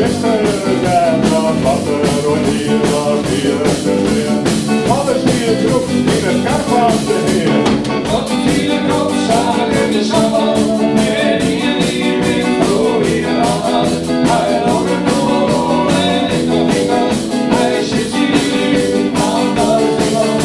gisteren zijn, dan wat er ooit hier was hier gezien. Alles hier troep in het kar van de Heer. Wat hier de kop zagen de zaal, en hier die wind voor hier aan. Hij loopt er nog wel en ik nog niet aan. Hij zit hier aan de zon.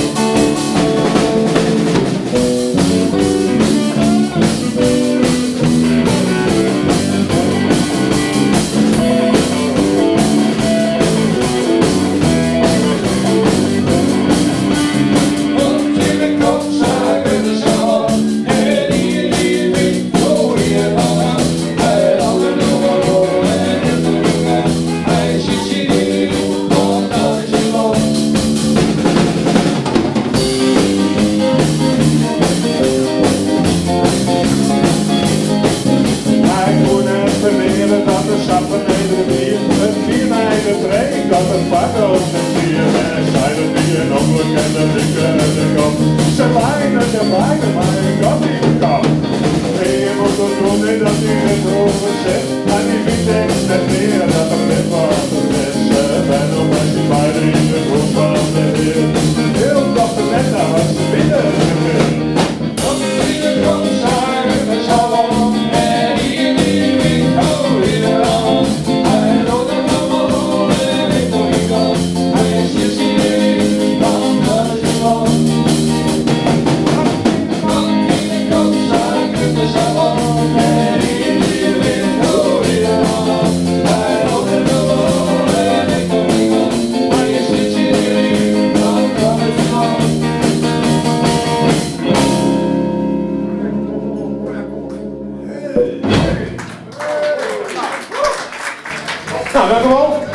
Dat het paard op de stier en zij de bier nog goed en de dikke en de kop. Ze wijnen, maar ik kan niet kap. Je moet het doen in dat u het hoger zet. En die vindt eens net meer dat er net wat is. En dan was je beide in de groep van de Heer. Heel dag de net naar was ze binnen gewild. Wat in de kop zagen de zaal, en hier die wind voor hier aan. Hij loopt er nog wel en ik nog niet aan. Hij zit hier aan de zon. Wat in de kop zagen de zaal, en hier die wind voor hier aan. Hij loopt er nog wel en ik nog niet aan. Hij zit hier aan de zon. Nou, dank u wel.